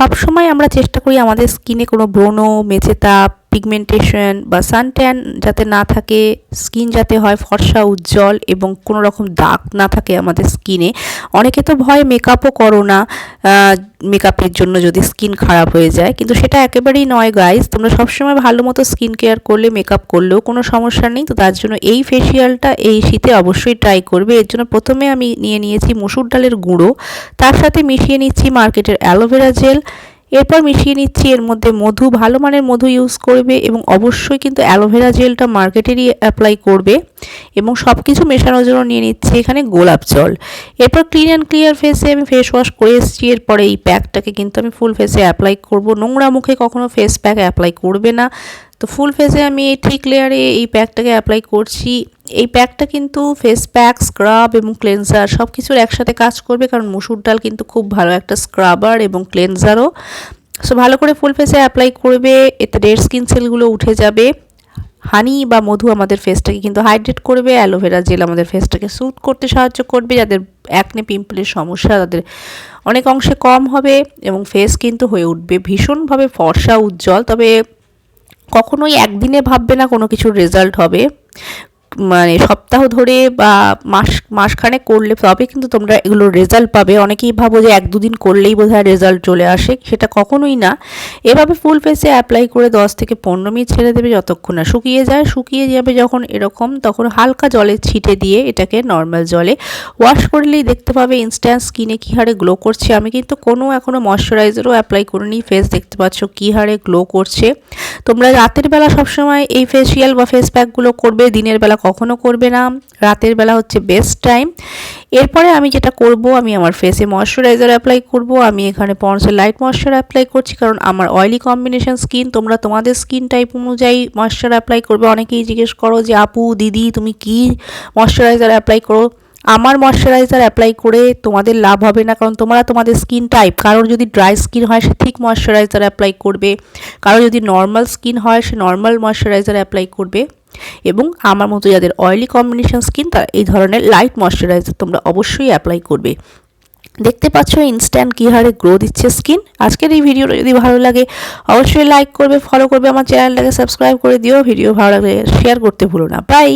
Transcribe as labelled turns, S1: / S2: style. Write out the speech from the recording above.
S1: সব সময় আমরা চেষ্টা করি আমাদের স্কিনে কোনো ব্রণ, মেচেতাপ, পিগমেন্টেশন বা সানট্যান যাতে না থাকে, স্কিন যাতে হয় ফর্সা, উজ্জ্বল এবং কোনো রকম দাগ না থাকে আমাদের স্কিনে। অনেকে তো ভয় মেকআপও করো না, মেকআপের জন্য যদি স্কিন খারাপ হয়ে যায়, কিন্তু সেটা একেবারেই নয় গাইস। তোমরা সবসময় ভালো মতো স্কিন কেয়ার করলে, মেকআপ করলেও কোনো সমস্যা নেই। তো তার জন্য এই ফেসিয়ালটা এই শীতে অবশ্যই ট্রাই করবে। এর জন্য প্রথমে আমি নিয়েছি মসুর ডালের গুঁড়ো, তার সাথে মিশিয়ে নিচ্ছি মার্কেটের অ্যালোভেরা জেল, এরপর মিশিয়ে নিচ্ছি এর মধ্যে মধু, ভালো মানের মধু ইউজ করবে এবং অবশ্যই কিন্তু অ্যালোভেরা জেলটা মার্কেটেরই অ্যাপ্লাই করবে। এবং সব কিছু মেশানোর জন্য নিয়ে নিচ্ছি এখানে গোলাপ জল। এরপর ক্লিন অ্যান্ড ক্লিয়ার ফেসে আমি ফেস ওয়াশ করে এসেছি। এরপরে এই প্যাকটাকে কিন্তু আমি ফুল ফেসে অ্যাপ্লাই করব। নোংরা মুখে কখনো ফেস প্যাক অ্যাপ্লাই করবে না। তো ফুল ফেসে আমি ঠিক লেয়ারে এই প্যাকটাকে অ্যাপ্লাই করছি। এই প্যাকটা কিন্তু ফেস প্যাক, স্ক্রাব এবং ক্লেনজার সব কিছুর একসাথে কাজ করবে, কারণ মসুর ডাল কিন্তু খুব ভালো একটা স্ক্রাবার এবং ক্লেনজারও। সো ভালো করে ফুল ফেসে অ্যাপ্লাই করবে, এতে ডেড স্কিন সেলগুলো উঠে যাবে। হানি বা মধু আমাদের ফেসটাকে কিন্তু হাইড্রেট করবে, অ্যালোভেরা জেল আমাদের ফেসটাকে স্যুট করতে সাহায্য করবে। যাদের অ্যাকনে পিম্পলের সমস্যা তাদের অনেক অংশে কম হবে এবং ফেস কিন্তু হয়ে উঠবে ভীষণভাবে ফর্সা, উজ্জ্বল। তবে কখনোই একদিনে ভাববে না কোনো কিছুর রেজাল্ট হবে, মানে সপ্তাহ ধরে বা মাসখানেক করলে তবে কিন্তু তোমরা এগুলোর রেজাল্ট পাবে। অনেকেই ভাবো যে 1-2 দিন করলেই বোধহয় রেজাল্ট চলে আসে, সেটা কখনোই না। এভাবে ফুল ফেসে অ্যাপ্লাই করে 10 থেকে 15 মিনিট ছেড়ে দেবে যতক্ষণ না শুকিয়ে যায়। শুকিয়ে যাবে যখন এরকম, তখন হালকা জলে ছিটে দিয়ে এটাকে নর্মাল জলে ওয়াশ করলেই দেখতে পাবে ইনস্ট্যান্ট স্কিনে কী হারে গ্লো করছে। আমি কিন্তু এখনও ময়শ্চারাইজারও অ্যাপ্লাই করিনি, ফেস দেখতে পাচ্ছ কী হারে গ্লো করছে। তোমরা রাতের বেলা সবসময় এই ফেসিয়াল বা ফেস প্যাকগুলো করবে, দিনের বেলা কখনো করবে না, রাতের বেলা হচ্ছে বেস্ট টাইম। এরপরে আমি যেটা করব, আমি আমার ফেসে ময়শ্চারাইজার অ্যাপ্লাই করব। আমি এখানে পন্ডসের লাইট ময়শ্চার অ্যাপ্লাই করছি, কারণ আমার অয়েলি কম্বিনেশন স্কিন। তোমরা তোমাদের স্কিন টাইপ অনুযায়ী ময়শ্চার অ্যাপ্লাই করবে। অনেকেই জিজ্ঞেস করো যে আপু, দিদি তুমি কি ময়শ্চারাইজার অ্যাপ্লাই করো। আমার ময়শ্চারাইজার অ্যাপ্লাই করে তোমাদের লাভ হবে না, কারণ তোমরা তোমাদের স্কিন টাইপ, কারোর যদি ড্রাই স্কিন হয় সে ঠিক ময়শ্চারাইজার অ্যাপ্লাই করবে, কারো যদি নর্মাল স্কিন হয় সে নর্মাল ময়শ্চারাইজার অ্যাপ্লাই করবে। এবং আমার মতো যাদের অয়েলি কম্বিনেশন স্কিন তারা এই ধরনের লাইট ময়শ্চারাইজার তোমরা অবশ্যই অ্যাপ্লাই করবে। দেখতে পাচ্ছ ইনস্ট্যান্ট কী হারে গ্রো দিচ্ছে স্কিন। আজকের এই ভিডিওটা যদি ভালো লাগে অবশ্যই লাইক করবে, ফলো করবে, আমার চ্যানেলটাকে সাবস্ক্রাইব করে দিও। ভিডিও ভালো লাগলে শেয়ার করতে ভুলো না। বাই।